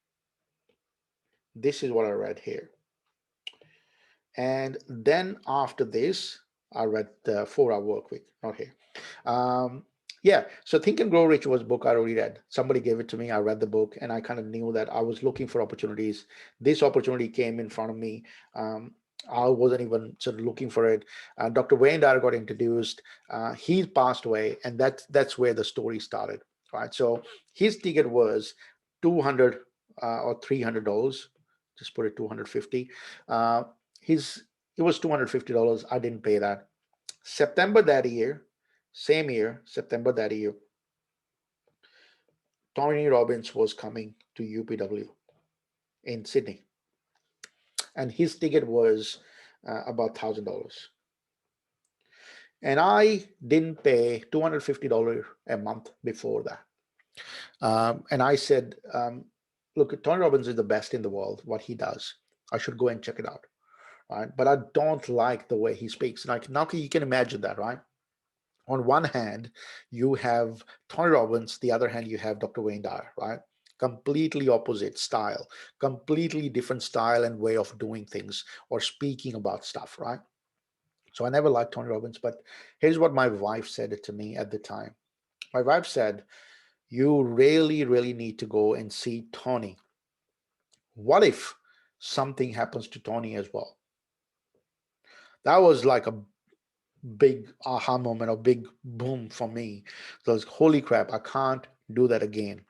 This is what I read here. And then after this, I read the 4 Hour Work Week, not here. Yeah, so Think and Grow Rich was a book I already read. Somebody gave it to me. I read the book, and I kind of knew that I was looking for opportunities. This opportunity came in front of me. I wasn't even sort of looking for it. Dr. Wayne Dyer got introduced. He passed away, and that's where the story started. Right. So his ticket was 200 or $300. Just put it 250. His It was $250. I didn't pay that. September that year, same year, September that year, Tony Robbins was coming to UPW in Sydney, and his ticket was about $1,000. And I didn't pay $250 a month before that. And I said, look, Tony Robbins is the best in the world, what he does. I should go and check it out. Right? But I don't like the way he speaks. Like now you can imagine that, right? On one hand, you have Tony Robbins, the other hand, you have Dr. Wayne Dyer, right? Completely opposite style, completely different style and way of doing things or speaking about stuff, right? So I never liked Tony Robbins, but here's what my wife said to me at the time. My wife said, you really, really need to go and see Tony. What if something happens to Tony as well? That was like a big aha moment, a big boom for me. So it's holy crap, I can't do that again.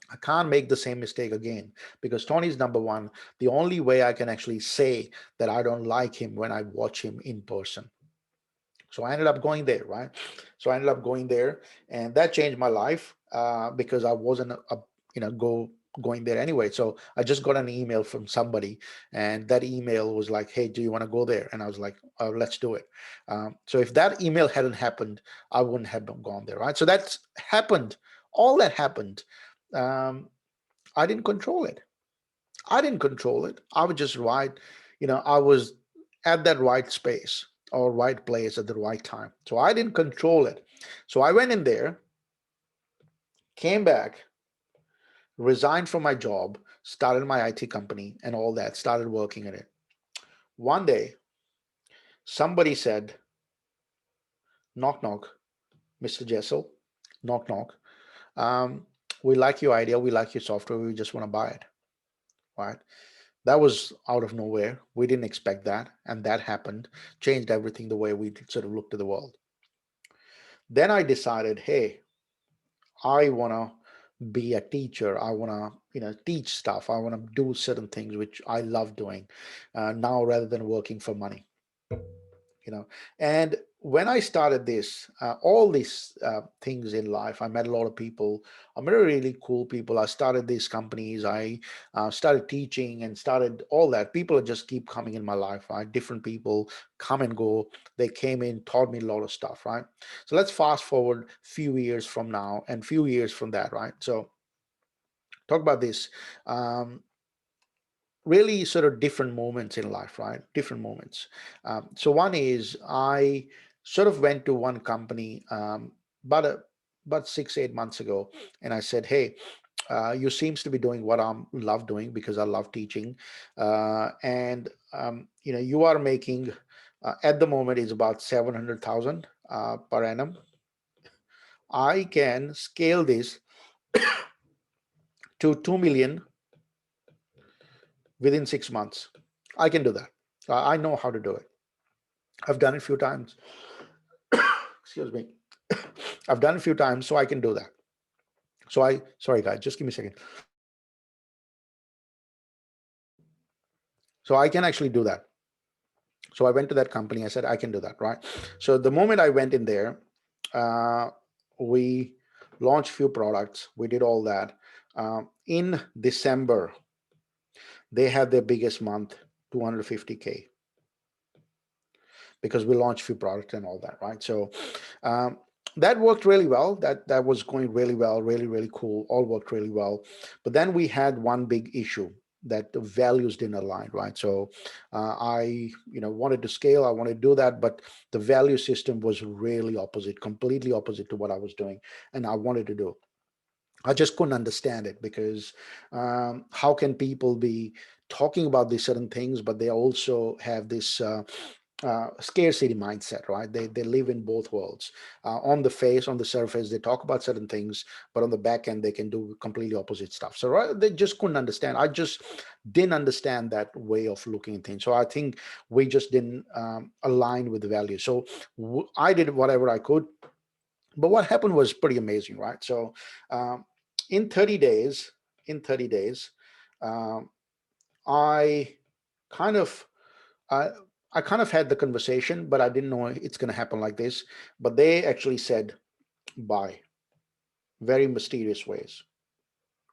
I can't make the same mistake again because Tony's number one. The only way I can actually say that I don't like him when I watch him in person. So I ended up going there, right? So I ended up going there, and that changed my life because I wasn't going there anyway. So I just got an email from somebody, and that email was like, "Hey, do you want to go there?" And I was like, "Let's do it." So if that email hadn't happened, I wouldn't have gone there, right? So that's happened. All that happened. Um, I didn't control it. I didn't control it. I was just right. I was at that right space or right place at the right time. So I didn't control it. So I went in there, came back, resigned from my job, started my IT company and all that, started working in it. One day, somebody said, knock, knock, Mr. Jessel, knock, knock. Um, we like your idea. We like your software. We just want to buy it. Right. That was out of nowhere. We didn't expect that. And that happened, changed everything the way we sort of looked at the world. Then I decided, hey, I want to be a teacher. I want to, teach stuff. I want to do certain things which I love doing now rather than working for money. And when I started this all these things in life, I met a lot of people. I met really cool people. I started these companies. I started teaching and started all that. People just keep coming in my life, right? Different people come and go. They came in, taught me a lot of stuff, right? So let's fast forward few years from now and few years from that, right? So talk about this. Really sort of different moments in life, right? Different moments. So one is I sort of went to one company about 6, 8 months ago, and I said, "Hey, you seems to be doing what I love doing because I love teaching, and you are making at the moment is about 700,000 per annum. I can scale this to 2 million within 6 months. I can do that. I know how to do it. I've done it a few times. Excuse me. I've done it a few times, so I can do that. Sorry guys, just give me a second. So I can actually do that. So I went to that company. I said, I can do that, right? So the moment I went in there, we launched few products. We did all that. In December, they had their biggest month, 250K, because we launched few products and all that, right? So that worked really well. That was going really well, really cool. All worked really well. But then we had one big issue, that the values didn't align, right? So I wanted to scale, I wanted to do that, but the value system was really opposite, completely opposite to what I was doing and I wanted to do. I just couldn't understand it, because how can people be talking about these certain things, but they also have this scarcity mindset, right? They live in both worlds. On the face, on the surface, they talk about certain things, but on the back end, they can do completely opposite stuff. So right, they just couldn't understand. I just didn't understand that way of looking at things. So I think we just didn't align with the values. So I did whatever I could, but what happened was pretty amazing, right? So um, in 30 days, in 30 days, um, I kind of I I kind of had the conversation, but I didn't know it's going to happen like this. But they actually said bye, very mysterious ways,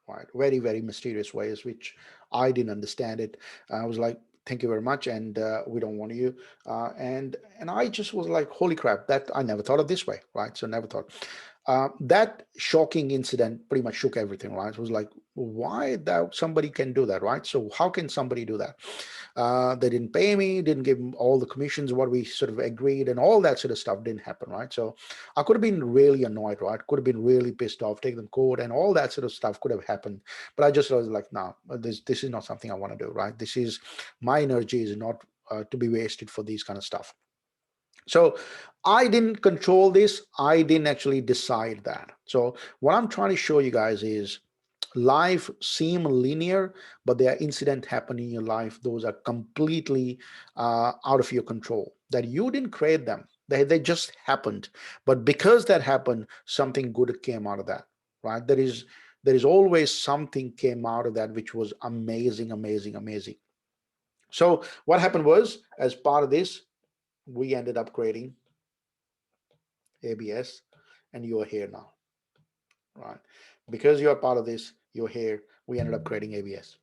right? Very mysterious ways, which I didn't understand it. I was like, thank you very much, and we don't want you. And I just was like, holy crap, that I never thought of this way, right? So never thought. That shocking incident pretty much shook everything, right? It was like, why that somebody can do that, right? So how can somebody do that? They didn't pay me, didn't give them all the commissions, what we sort of agreed, and all that sort of stuff didn't happen, right? So I could have been really annoyed, right? Could have been really pissed off, take them court, and all that sort of stuff could have happened. But I just was like, no, this is not something I want to do, right? This is my energy is not to be wasted for these kind of stuff. So I didn't control this. I didn't actually decide that. So what I'm trying to show you guys is life seem linear, but there are incidents happening in your life. Those are completely out of your control, that you didn't create them. They just happened. But because that happened, something good came out of that, right? There is always something came out of that, which was amazing. So what happened was, as part of this, we ended up creating ABS, and you are here now, right? Because you are part of this, you're here. We ended up creating ABS.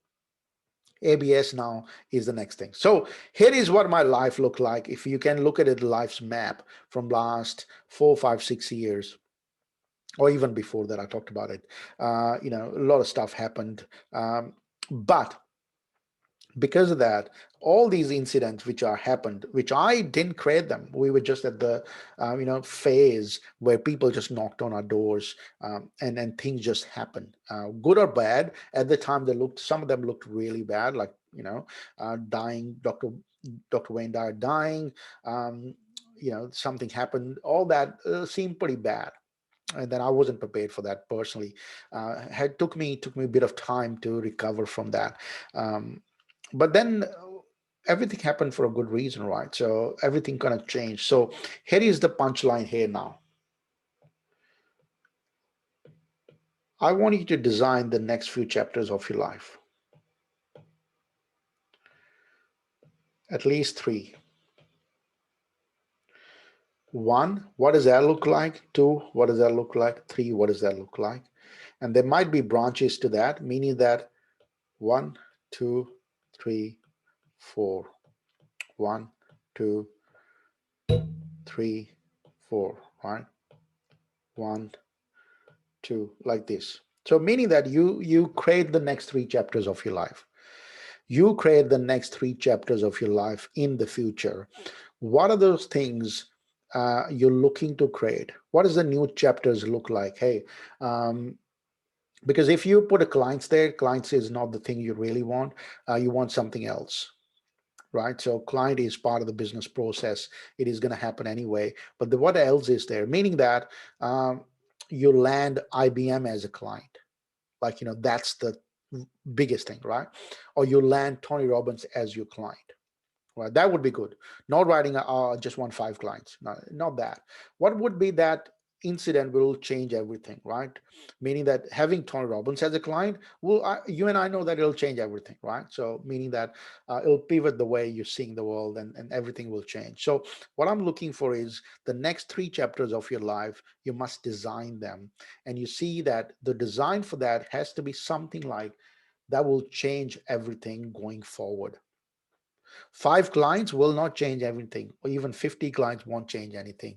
ABS now is the next thing. So here is what my life looked like. If you can look at it, life's map from last 4, 5, 6 years, or even before that, I talked about it. A lot of stuff happened, but because of that, all these incidents which are happened, which I didn't create them, we were just at the phase where people just knocked on our doors, and things just happened, good or bad. At the time, some of them looked really bad, like dying, Dr. Wayne Dyer dying, um, something happened, all that seemed pretty bad. And then I wasn't prepared for that personally. Had took me a bit of time to recover from that. But then everything happened for a good reason, right? So everything kind of changed. So here is the punchline here now. I want you to design the next few chapters of your life. At least 3. 1, what does that look like? 2, what does that look like? 3, what does that look like? And there might be branches to that, meaning that 1, 2, 3, 4. 1, 2, 3, 4, right? 1, 2, like this. So meaning that you create the next 3 chapters of your life. You create the next 3 chapters of your life in the future. What are those things you're looking to create? What does the new chapters look like? Hey, um, because if you put a clients there, clients is not the thing you really want. You want something else, right? So client is part of the business process. It is going to happen anyway. But what else is there? Meaning that you land IBM as a client. Like, that's the biggest thing, right? Or you land Tony Robbins as your client. Right, that would be good. Not writing just 5 clients. Not that. What would be that incident will change everything, right? Meaning that having Tony Robbins as a client you and I know that it'll change everything, right? So meaning that it'll pivot the way you're seeing the world, and everything will change. So what I'm looking for is the next 3 chapters of your life. You must design them, and you see that the design for that has to be something like that will change everything going forward. 5 clients will not change everything, or even 50 clients won't change anything.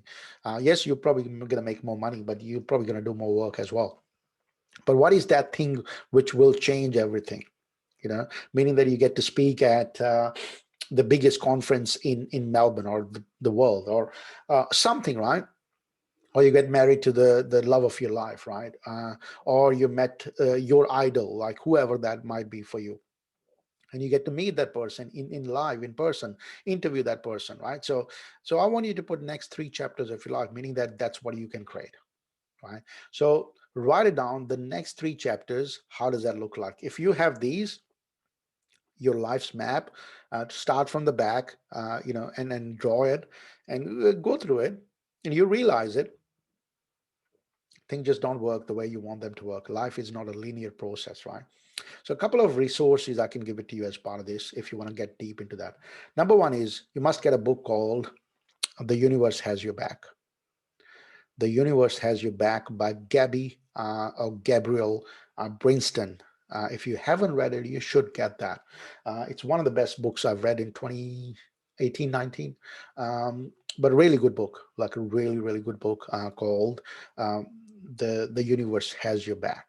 Yes, you're probably going to make more money, but you're probably going to do more work as well. But what is that thing which will change everything? Meaning that you get to speak at the biggest conference in Melbourne, or the world, or something, right? Or you get married to the love of your life, right? Or you met your idol, like whoever that might be for you, and you get to meet that person in live, in person, interview that person, right? So I want you to put next 3 chapters of your life, meaning that that's what you can create, right? So write it down, the next 3 chapters. How does that look like? If you have these, your life's map, start from the back, and draw it, and go through it, and you realize it, things just don't work the way you want them to work. Life is not a linear process, right? So a couple of resources I can give it to you as part of this if you want to get deep into that. Number one is you must get a book called The Universe Has Your Back. The Universe Has Your Back by Gabby or Gabrielle Brinston. If you haven't read it, you should get that. It's one of the best books I've read in 2018, 19. But a really good book, like a really, really good book called The Universe Has Your Back.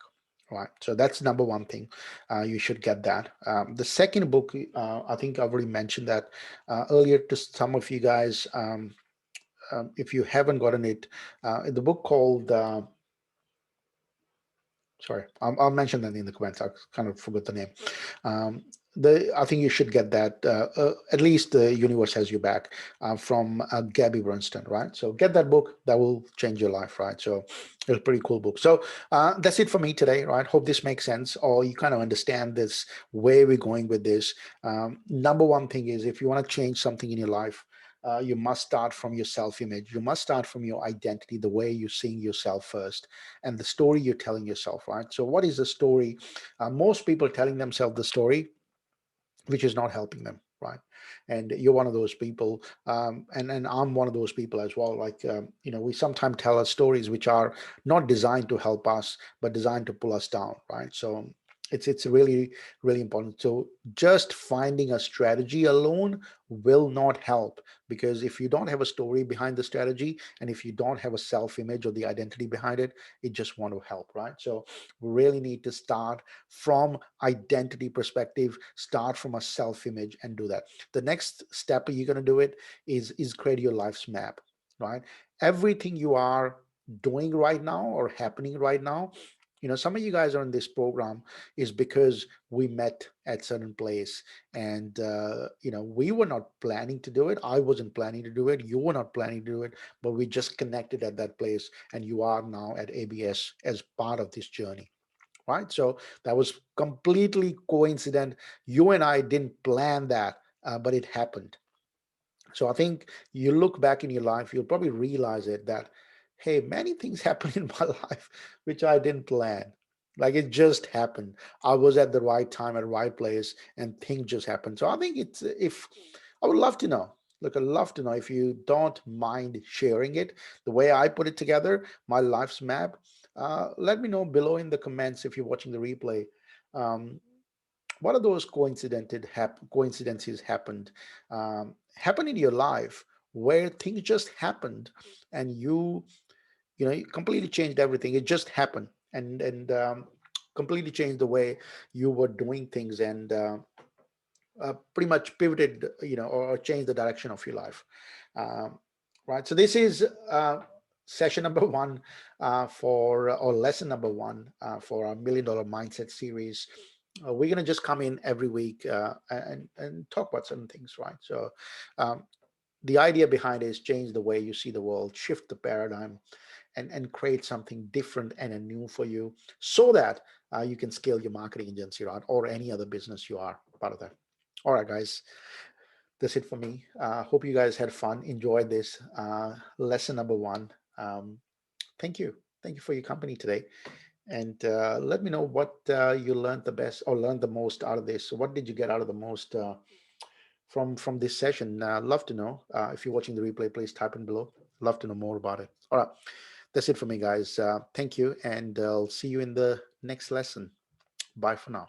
Right. So that's number one thing. You should get that. The second book, I think I've already mentioned that earlier to some of you guys. If you haven't gotten it, the book called, sorry, I'll mention that in the comments. I kind of forgot the name. Um, I think you should get that. At least the universe has your back, from Gabby Bernstein, right? So get that book. That will change your life, right? So it's a pretty cool book. So that's it for me today, right? Hope this makes sense, or you kind of understand this, where we're going with this. Number one thing is, if you want to change something in your life, you must start from your self-image. You must start from your identity, the way you're seeing yourself first, and the story you're telling yourself, right? So what is the story? Most people telling themselves the story which is not helping them, right? And you're one of those people, and I'm one of those people as well. Like, we sometimes tell us stories which are not designed to help us, but designed to pull us down, right? So it's really, really important. So just finding a strategy alone will not help, because if you don't have a story behind the strategy, and if you don't have a self-image or the identity behind it, it just won't help, right? So we really need to start from identity perspective, start from a self-image, and do that. The next step you're going to do it is create your life's map, right? Everything you are doing right now or happening right now, some of you guys are in this program is because we met at certain place, and we were not planning to do it. I wasn't planning to do it. You were not planning to do it, but we just connected at that place, and you are now at ABS as part of this journey, right? So that was completely coincident. You and I didn't plan that, but it happened. So I think you look back in your life, you'll probably realize it that, hey, many things happened in my life which I didn't plan. Like, it just happened. I was at the right time at the right place, and things just happened. So I think if I would love to know. Look, I'd love to know if you don't mind sharing it the way I put it together, my life's map. Let me know below in the comments if you're watching the replay. Um, what are those coincidences happen in your life where things just happened, and you completely changed everything. It just happened, and completely changed the way you were doing things, and pretty much pivoted, or changed the direction of your life. Um, right. So this is session number one or lesson number one for our $1 Million Mindset series. We're gonna just come in every week and talk about certain things, right? So um, the idea behind it is change the way you see the world, shift the paradigm, and create something different and new for you, so that you can scale your marketing agency, right, or any other business you are part of that. All right, guys, that's it for me. Hope you guys had fun, enjoyed this lesson number one. Thank you. Thank you for your company today. And let me know what you learned the best or learned the most out of this. So what did you get out of the most from this session? Love to know. If you're watching the replay, please type in below. Love to know more about it. All right. That's it for me, guys. Thank you. And I'll see you in the next lesson. Bye for now.